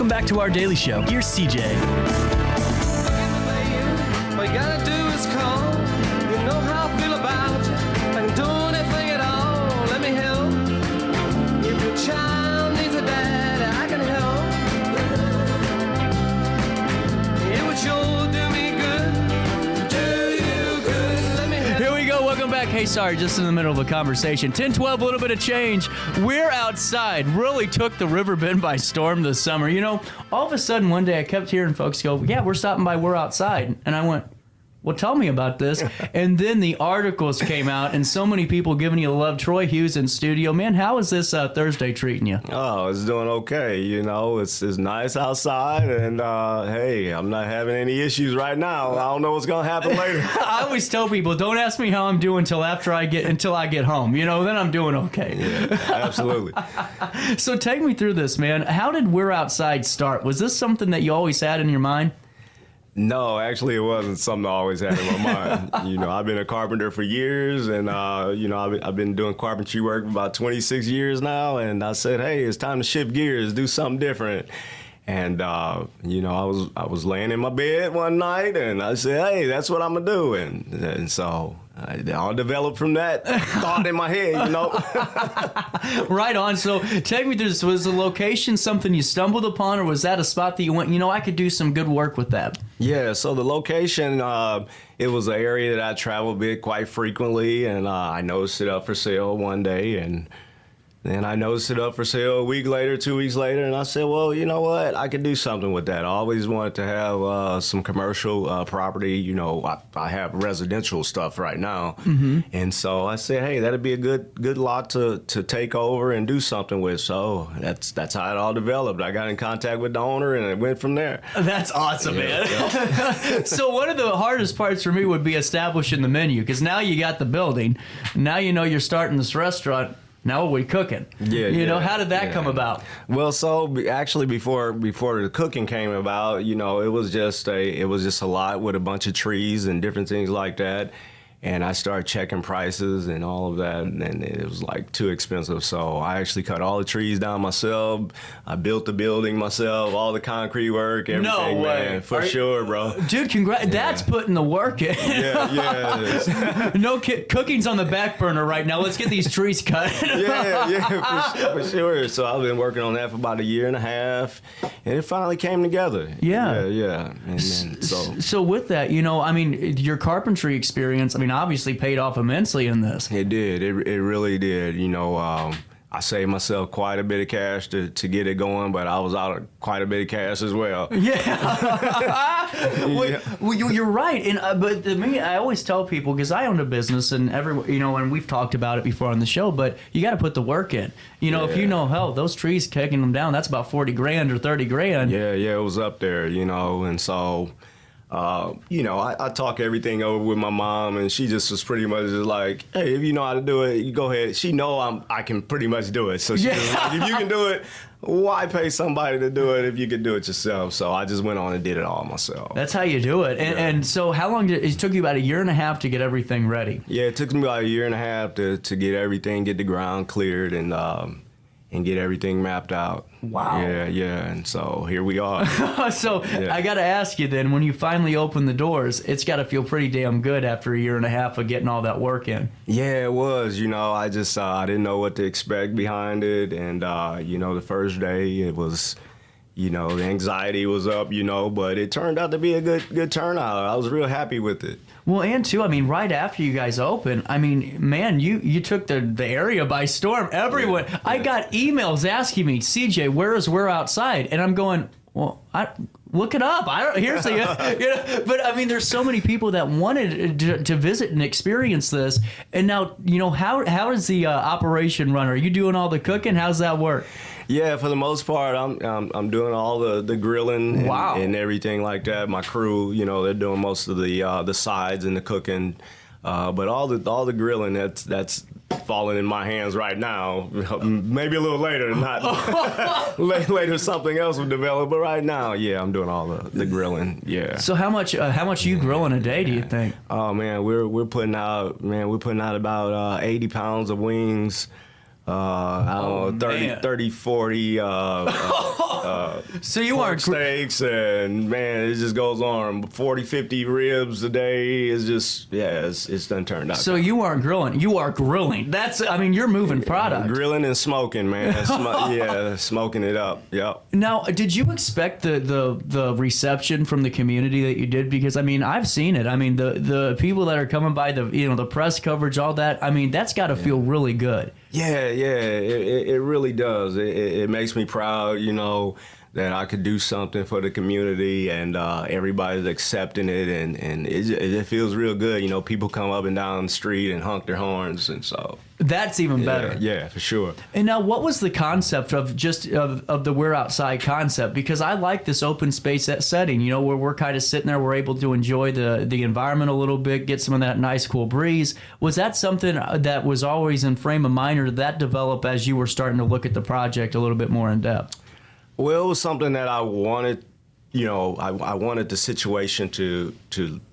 Welcome back to our daily show. Here's CJ. All you gotta do is call. You know how I feel about you. I can do anything at all. Let me help. If your child needs a dad, I can help. It would sure do me good. Do you good. Let me help. Here we go. Welcome back. Hey, sorry, just in the middle of a conversation. 10:12, a little bit of change. We're outside. Really took the Riverbend by storm this summer. You know, all of a sudden one day I kept hearing folks go, yeah, we're stopping by, we're outside. And I went, well, tell me about this. And then the articles came out, and so many people giving you love. Troy Hughes in studio. Man, how is this Thursday treating you? Oh, it's doing okay. You know, it's nice outside, and hey, I'm not having any issues right now. I don't know what's gonna happen later. I always tell people, don't ask me how I'm doing until I get home. You know, then I'm doing okay. Yeah, absolutely. So take me through this, man. How did We're Outside start? Was this something that you always had in your mind? No, actually, it wasn't something I always had in my mind. You know, I've been a carpenter for years, and you know, I've been doing carpentry work for about 26 years now. And I said, hey, it's time to shift gears, do something different. And you know, I was laying in my bed one night, and I said, hey, that's what I'm gonna do. And so it all developed from that thought in my head, you know. Right on. So take me through this. Was the location something you stumbled upon, or was that a spot that you went, you know, I could do some good work with that? Yeah, so the location, it was an area that I traveled with quite frequently, and I noticed it up for sale one day, and then I noticed it up for sale a week later, 2 weeks later, and I said, well, you know what? I could do something with that. I always wanted to have some commercial property. You know, I have residential stuff right now. Mm-hmm. And so I said, hey, that'd be a good lot to take over and do something with. So that's how it all developed. I got in contact with the owner, and it went from there. That's awesome, man. Yeah. So one of the hardest parts for me would be establishing the menu, because now you got the building. Now you know you're starting this restaurant. Now what are we cooking? You know, how did that come about? Well, so actually before the cooking came about, you know, it was just a lot with a bunch of trees and different things like that. And I started checking prices and all of that, and it was like too expensive. So I actually cut all the trees down myself. I built the building myself, all the concrete work, everything. No way. Man, for sure, bro. Dude, congrats. Yeah. That's putting the work in. Yeah. No cooking's on the back burner right now. Let's get these trees cut. for sure. So I've been working on that for about a year and a half, and it finally came together. Yeah. And then, so with that, you know, I mean, your carpentry experience, I mean, obviously paid off immensely in this. It did. It really did. You know, I saved myself quite a bit of cash to get it going, but I was out of quite a bit of cash as well. Yeah. Well, you're right. And but to me, I always tell people, because I own a business, and you know, and we've talked about it before on the show, but you got to put the work in. You know, if you know, hell, those trees taking them down, that's about 40 grand or 30 grand. Yeah, it was up there, you know, and so. You know, I talk everything over with my mom, and she just was pretty much just like, hey, if you know how to do it, you go ahead. She know I can pretty much do it. So she was like, if you can do it, why pay somebody to do it if you can do it yourself? So I just went on and did it all myself. That's how you do it. And so how long it took you? About a year and a half to get everything ready? Yeah, it took me about a year and a half to get everything, get the ground cleared, and get everything mapped out. Wow. Yeah, and so here we are. So I got to ask you then, when you finally open the doors, it's got to feel pretty damn good after a year and a half of getting all that work in. Yeah, it was. You know, I just I didn't know what to expect behind it, and you know, the first day it was, you know, the anxiety was up, you know, but it turned out to be a good turnout. I was real happy with it. Well, and too, I mean, right after you guys opened, I mean, man, you took the area by storm. Everyone, I got emails asking me, CJ, where is We're Outside? And I'm going, well, look it up. Here's the, you know, but I mean, there's so many people that wanted to visit and experience this. And now, you know, how does the operation run? Are you doing all the cooking? How's that work? Yeah, for the most part, I'm doing all the grilling and everything like that. My crew, you know, they're doing most of the sides and the cooking, but all the grilling that's falling in my hands right now. Maybe a little later, not later. Something else will develop, but right now, yeah, I'm doing all the grilling. Yeah. So how much you grilling a day? Do you think? Oh man, we're putting out about 80 pounds of wings. I don't know, 30, 40 So you pork aren't steaks, and man, it just goes on. 40, 50 ribs a day is just, it's done turned out. So you aren't grilling. You are grilling. You're moving product. Grilling and smoking, man. Smoking it up. Yep. Now, did you expect the reception from the community that you did? Because I've seen it. The people that are coming by, the press coverage, all that. That's got to feel really good. Yeah, it really does. It makes me proud, that I could do something for the community, and everybody's accepting it, and it feels real good. People come up and down the street and honk their horns, and so that's even better. Yeah, for sure. And now, what was the concept of the We're Outside concept? Because I like this open space setting, where we're kind of sitting there, we're able to enjoy the environment a little bit, get some of that nice cool breeze. Was that something that was always in frame of mind, or did that develop as you were starting to look at the project a little bit more in depth? Well, it was something that I wanted, I wanted the situation to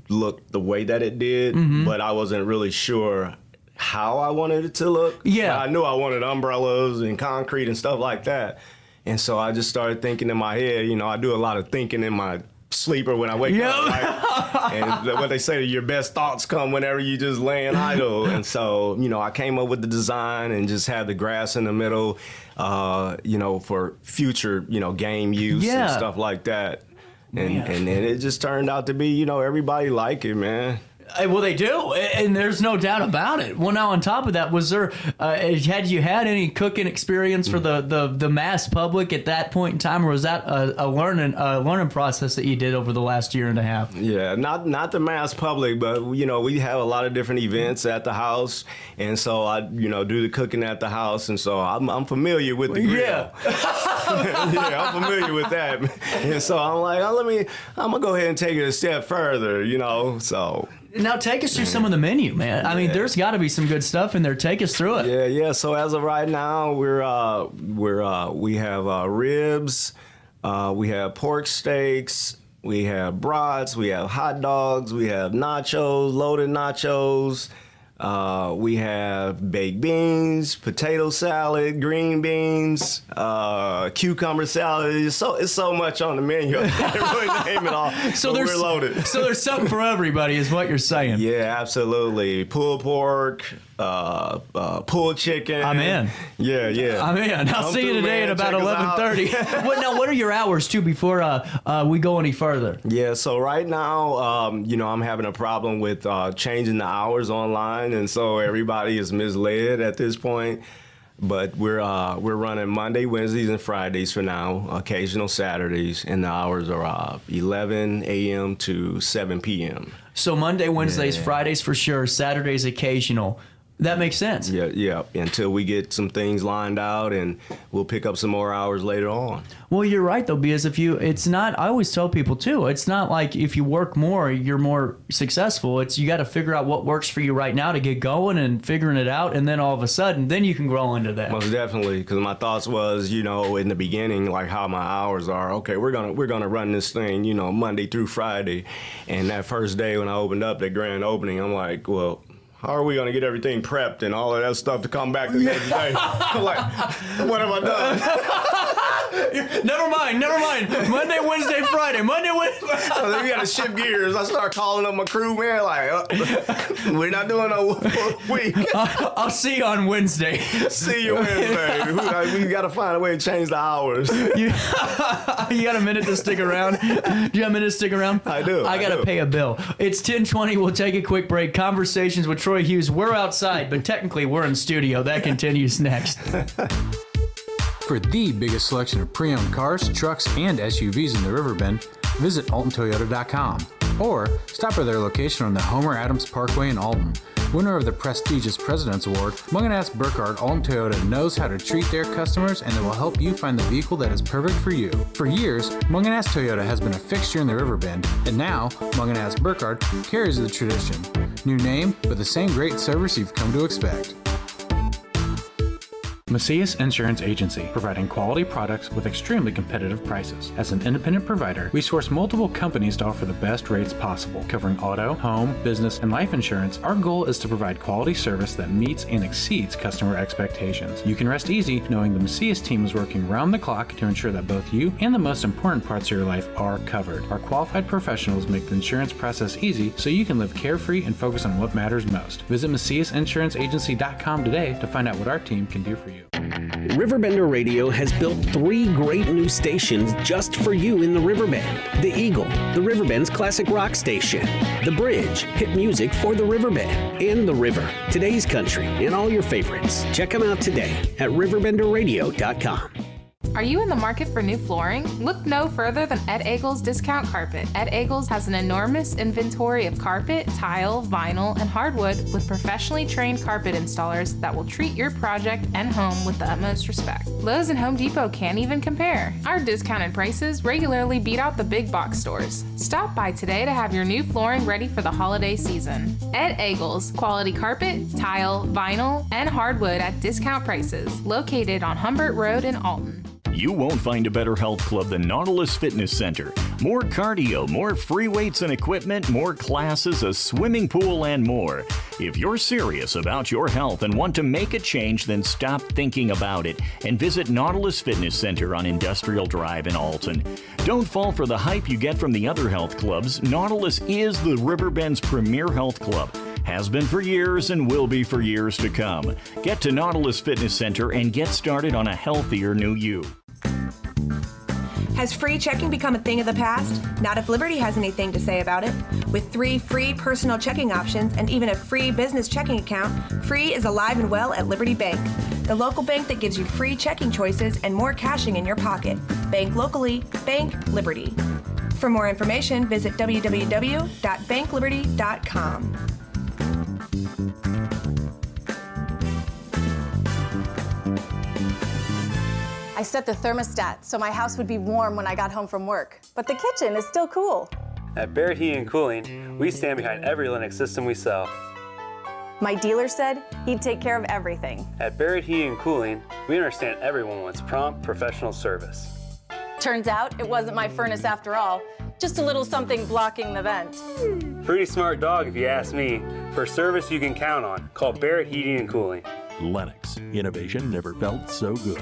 look the way that it did, but I wasn't really sure how I wanted it to look. Yeah. But I knew I wanted umbrellas and concrete and stuff like that. And so I just started thinking in my head, I do a lot of thinking in my sleeper when I wake up, right? And what they say, your best thoughts come whenever you just laying idle. And so, I came up with the design and just had the grass in the middle, for future, game use and stuff like that. And it just turned out to be, everybody like it, man. Well, they do, and there's no doubt about it. Well, now on top of that, was there had you had any cooking experience for the mass public at that point in time, or was that a learning process that you did over the last year and a half? Yeah, not the mass public, but we have a lot of different events at the house, and so I do the cooking at the house, and so I'm familiar with the grill. Yeah. Yeah, I'm familiar with that, and so I'm like, I'm gonna go ahead and take it a step further, so. Now take us through some of the menu, man. There's got to be some good stuff in there. Take us through it. Yeah. So as of right now, we have ribs, we have pork steaks, we have brats, we have hot dogs, we have nachos, loaded nachos. We have baked beans, potato salad, green beans, cucumber salad. It's so much on the menu. I can't really name it all. So we're loaded. So there's something for everybody, is what you're saying. Yeah, absolutely. Pulled pork, pulled chicken. I'm in. Yeah. I'm in. I'll see you today at about 11:30. What are your hours too before we go any further? Yeah. So right now, I'm having a problem with changing the hours online. And so everybody is misled at this point. But we're running Monday, Wednesdays, and Fridays for now, occasional Saturdays, and the hours are 11 a.m. to 7 p.m. So Monday, Wednesdays, Fridays for sure, Saturdays occasional. That makes sense. Yeah. Until we get some things lined out, and we'll pick up some more hours later on. Well, you're right though, because I always tell people too, it's not like if you work more, you're more successful. You got to figure out what works for you right now to get going and figuring it out, and then all of a sudden, then you can grow into that. Most definitely, because my thoughts was, in the beginning, like how my hours are. Okay, we're gonna run this thing, Monday through Friday, and that first day when I opened up, that grand opening, I'm like, well, how are we going to get everything prepped and all of that stuff to come back the next day? I'm like, what have I done? Never mind. Monday, Wednesday, Friday. Monday, Wednesday. So then we got to shift gears. I start calling up my crew, man, like, we're not doing no week. I'll see you on Wednesday. See you Wednesday. We got to find a way to change the hours. You got a minute to stick around? Do you have a minute to stick around? I do. I got to pay a bill. It's 10:20. We'll take a quick break. Conversations with Troy Hughes. We're outside, but technically we're in studio. That continues next. For the biggest selection of pre-owned cars, trucks, and SUVs in the Riverbend, visit AltonToyota.com or stop by their location on the Homer Adams Parkway in Alton. Winner of the prestigious President's Award, Mungan Burkhardt Alton Toyota knows how to treat their customers, and they will help you find the vehicle that is perfect for you. For years, Mungan Toyota has been a fixture in the Riverbend, and now Mungan Burkhardt carries the tradition. New name, but the same great service you've come to expect. Macias Insurance Agency, providing quality products with extremely competitive prices. As an independent provider, we source multiple companies to offer the best rates possible, covering auto, home, business, and life insurance. Our goal is to provide quality service that meets and exceeds customer expectations. You can rest easy knowing the Macias team is working round the clock to ensure that both you and the most important parts of your life are covered. Our qualified professionals make the insurance process easy so you can live carefree and focus on what matters most. Visit MaciasInsuranceAgency.com today to find out what our team can do for you. RiverBender Radio has built 3 great new stations just for you in the Riverbend. The Eagle, the Riverbend's classic rock station. The Bridge, hit music for the Riverbend. And The River, today's country, and all your favorites. Check them out today at RiverBenderRadio.com. Are you in the market for new flooring? Look no further than Ed Eagles Discount Carpet. Ed Eagles has an enormous inventory of carpet, tile, vinyl, and hardwood with professionally trained carpet installers that will treat your project and home with the utmost respect. Lowe's and Home Depot can't even compare. Our discounted prices regularly beat out the big box stores. Stop by today to have your new flooring ready for the holiday season. Ed Eagles, quality carpet, tile, vinyl, and hardwood at discount prices, located on Humbert Road in Alton. You won't find a better health club than Nautilus Fitness Center. More cardio, more free weights and equipment, more classes, a swimming pool, and more. If you're serious about your health and want to make a change, then stop thinking about it and visit Nautilus Fitness Center on Industrial Drive in Alton. Don't fall for the hype you get from the other health clubs. Nautilus is the Riverbend's premier health club. Has been for years and will be for years to come. Get to Nautilus Fitness Center and get started on a healthier new you. Has free checking become a thing of the past? Not if Liberty has anything to say about it. With 3 free personal checking options and even a free business checking account, free is alive and well at Liberty Bank, the local bank that gives you free checking choices and more cashing in your pocket. Bank locally, bank Liberty. For more information, visit www.bankliberty.com. I set the thermostat so my house would be warm when I got home from work, but the kitchen is still cool. At Barrett Heating and Cooling, we stand behind every Linux system we sell. My dealer said he'd take care of everything. At Barrett Heating and Cooling, we understand everyone wants prompt, professional service. Turns out it wasn't my furnace after all, just a little something blocking the vent. Pretty smart dog if you ask me. For service you can count on, call Barrett Heating and Cooling. Lennox, innovation never felt so good.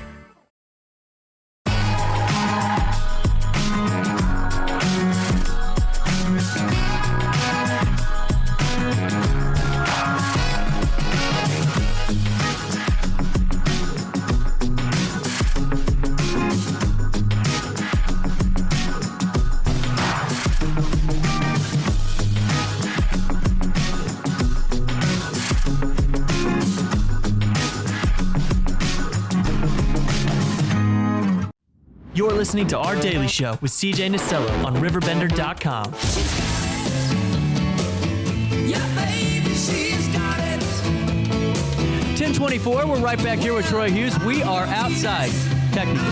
You're listening to Our Daily Show with CJ Nasello on RiverBender.com. Yeah, baby, she's got it. 10:24. We're right back here with Troy Hughes. We are outside, technically.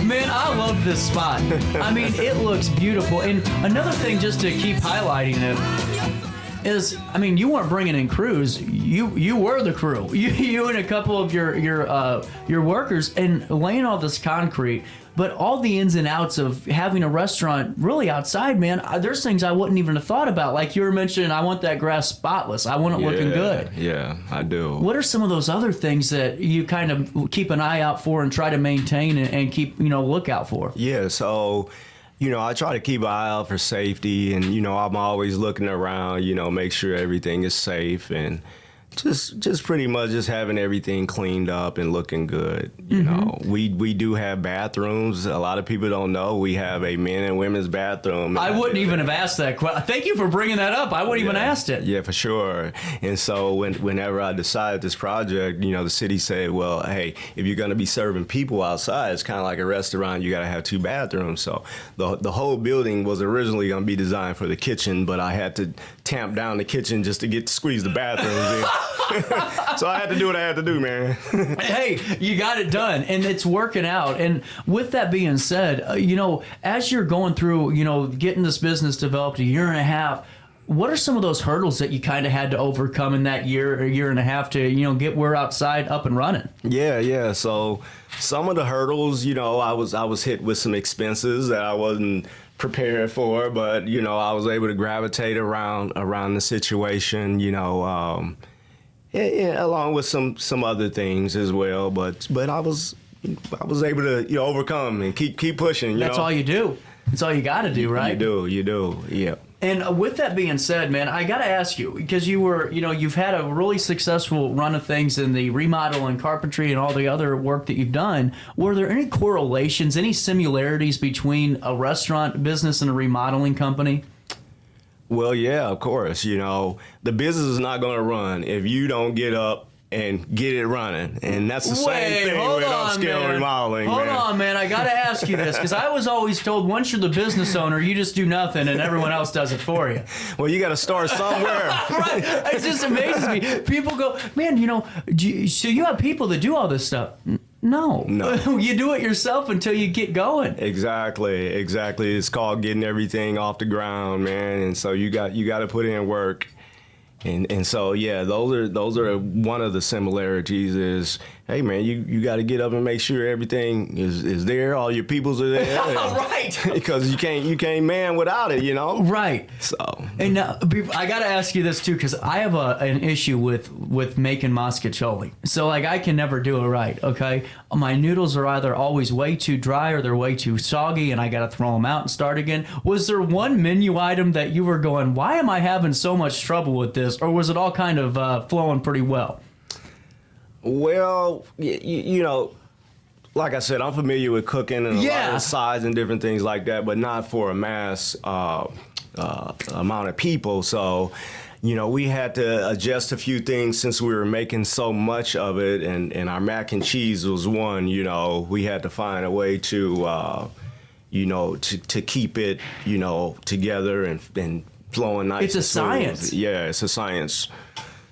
Man, I love this spot. I mean, it looks beautiful. And another thing, just to keep highlighting it, is, I mean, you weren't bringing in crews. You were the crew. You and a couple of your workers, and laying all this concrete. But all the ins and outs of having a restaurant really outside, man, there's things I wouldn't even have thought about. Like you were mentioning, I want that grass spotless. I want it looking good. Yeah, I do. What are some of those other things that you kind of keep an eye out for and try to maintain and keep, look out for? Yeah, so, I try to keep an eye out for safety, and, I'm always looking around, make sure everything is safe, and just pretty much just having everything cleaned up and looking good. We do have bathrooms. A lot of people don't know we have a men and women's bathroom. I wouldn't even have asked that question. Thank you for bringing that up. I wouldn't even asked it. Yeah, for sure. And so whenever I decided this project, the city said, well, hey, if you're going to be serving people outside, it's kind of like a restaurant. You got to have 2 bathrooms. So the whole building was originally going to be designed for the kitchen, but I had to tamp down the kitchen just to squeeze the bathrooms in. So I had to do what I had to do, man. Hey, you got it done, and it's working out. And with that being said, as you're going through, getting this business developed a year and a half, What are some of those hurdles that you kind of had to overcome in that year or year and a half to, get We're Outside up and running? Yeah. So some of the hurdles, I was hit with some expenses that I wasn't prepared for, but I was able to gravitate around the situation, along with some other things as well. But I was able to overcome and keep pushing. That's all you do. That's all you got to do, right? You do. Yeah. And with that being said, man, I got to ask you, because you've had a really successful run of things in the remodel and carpentry and all the other work that you've done. Were there any correlations, any similarities between a restaurant business and a remodeling company? Well, yeah, of course. The business is not going to run if you don't get up and get it running. And that's the same thing with upscale remodeling. Hold on, man. I got to ask you this, because I was always told once you're the business owner, you just do nothing and everyone else does it for you. Well, you got to start somewhere. Right. It just amazes me. People go, man, so you have people that do all this stuff. No. You do it yourself until you get going. Exactly. It's called getting everything off the ground, man. And so you got to put in work. And so, yeah, those are one of the similarities is, hey, man, you got to get up and make sure everything is there, all your peoples are there. Right. Because you can't man without it, Right. So. And now, I got to ask you this, too, because I have an issue with making mascacholi. So, I can never do it right, okay? My noodles are either always way too dry or they're way too soggy, and I got to throw them out and start again. Was there one menu item that you were going, why am I having so much trouble with this? Or was it all kind of flowing pretty well? Well, like I said, I'm familiar with cooking and a lot of sides and different things like that, but not for a mass amount of people. So, we had to adjust a few things since we were making so much of it, and our mac and cheese was one. We had to find a way to, to keep it, together and flowing nice. It's a science. Yeah, it's a science.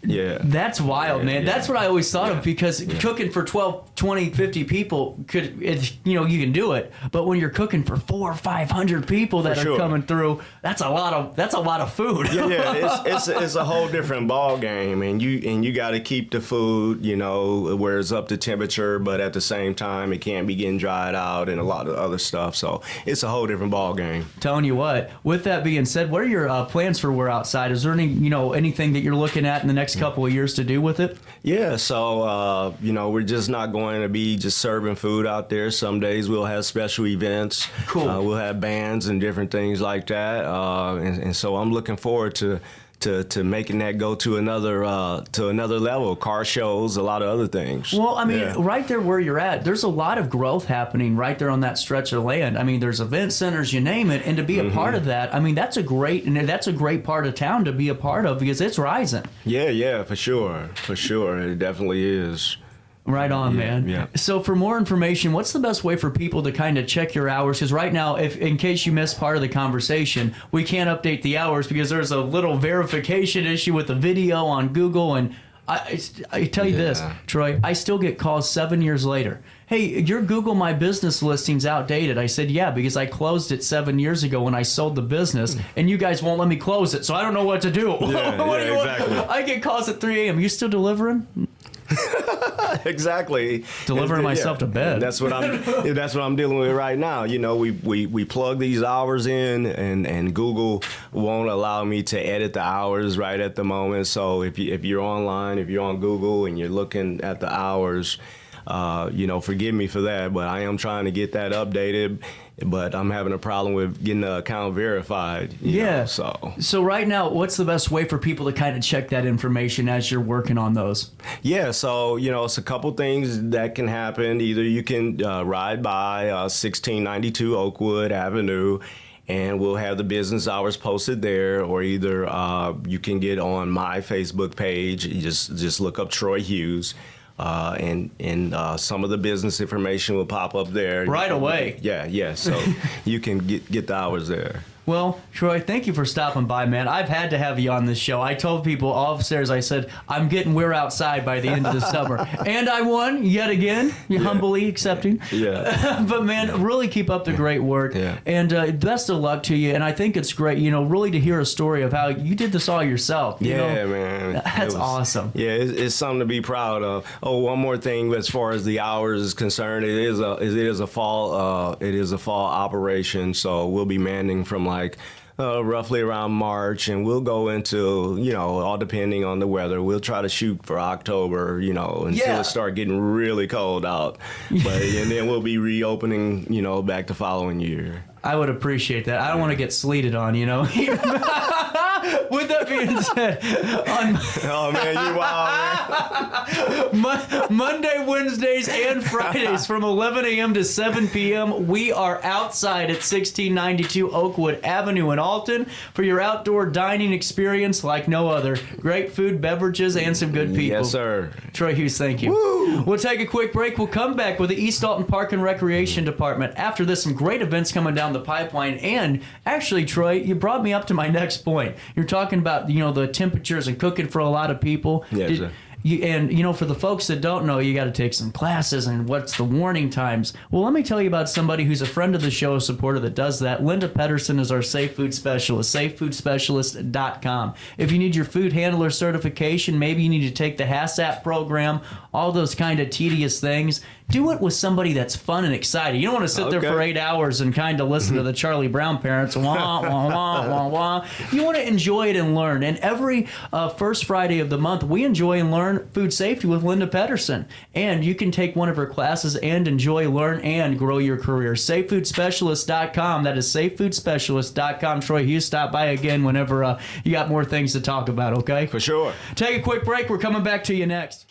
Yeah. That's wild, man. That's what I always thought of, because cooking for 12, 20, 50 people you can do it. But when you're cooking for 400 or 500 people that are coming through, that's a lot of food. It's a whole different ball game, and you got to keep the food, where it's up to temperature, but at the same time it can't be getting dried out and a lot of other stuff. So it's a whole different ball game. Telling you what. With that being said, what are your plans for We're Outside? Is there any anything that you're looking at in the next couple of years to do with it? Yeah, so we're just not going to be just serving food out there. Some days we'll have special events. Cool. We'll have bands and different things like that. And so I'm looking forward to making that go to another level. Car shows, a lot of other things. Well, I mean, right there where you're at, there's a lot of growth happening right there on that stretch of land. I mean, there's event centers, you name it, and to be a part of that, I mean, that's a great part of town to be a part of, because it's rising. Yeah, for sure, it definitely is. Right on, man. Yeah. So for more information, what's the best way for people to kind of check your hours? Because right now, in case you missed part of the conversation, we can't update the hours because there's a little verification issue with the video on Google. And I tell you this, Troy, I still get calls 7 years later. Hey, your Google My Business listing's outdated. I said, yeah, because I closed it 7 years ago when I sold the business, and you guys won't let me close it, so I don't know what to do. Exactly. I get calls at 3 a.m. You still delivering? Exactly. Delivering myself to bed. That's what I'm dealing with right now. We plug these hours in, and Google won't allow me to edit the hours right at the moment. So if you're online, if you're on Google and you're looking at the hours, forgive me for that, but I am trying to get that updated. But I'm having a problem with getting the account verified. So right now, what's the best way for people to kind of check that information as you're working on those? Yeah, so, it's a couple things that can happen. Either you can ride by 1692 Oakwood Avenue, and we'll have the business hours posted there, or either you can get on my Facebook page. You just look up Troy Hughes. And some of the business information will pop up there right away. Yeah. So you can get the hours there. Well, Troy, thank you for stopping by, man. I've had to have you on this show. I told people all upstairs, I said, I'm getting We're Outside by the end of the summer. And I won yet again. You humbly accepting. Yeah. But, man, really keep up the great work. Yeah. And best of luck to you. And I think it's great, really to hear a story of how you did this all yourself. You know? Man. That's awesome. Yeah, it's something to be proud of. Oh, one more thing as far as the hours is concerned, it is a fall operation, so we'll be manning from roughly around March, and we'll go into, all depending on the weather. We'll try to shoot for October, until it start getting really cold out. And then we'll be reopening, back the following year. I would appreciate that. I don't want to get sleeted on, With that being said, oh man, you wild, man. Monday, Wednesdays, and Fridays from 11 a.m. to 7 p.m. we are outside at 1692 Oakwood Avenue in Alton for your outdoor dining experience like no other. Great food, beverages, and some good people. Yes, sir. Troy Hughes, thank you. Woo! We'll take a quick break. We'll come back with the East Alton Park and Recreation Department. After this, some great events coming down the pipeline. And actually, Troy, you brought me up to my next point. You're talking about, the temperatures and cooking for a lot of people. Yes, sir. For the folks that don't know, you got to take some classes and what's the warning times. Well, let me tell you about somebody who's a friend of the show, a supporter that does that. Linda Pedersen is our Safe Food Specialist, safefoodspecialist.com. If you need your food handler certification, maybe you need to take the HACCP program, all those kind of tedious things. Do it with somebody that's fun and excited. You don't want to sit there for 8 hours and kind of listen to the Charlie Brown parents, wah, wah, wah, wah, wah. You want to enjoy it and learn. And every first Friday of the month, we enjoy and learn food safety with Linda Pedersen. And you can take one of her classes and enjoy, learn, and grow your career. SafeFoodSpecialist.com. That is SafeFoodSpecialist.com. Troy Hughes, stop by again whenever you got more things to talk about, okay? For sure. Take a quick break. We're coming back to you next.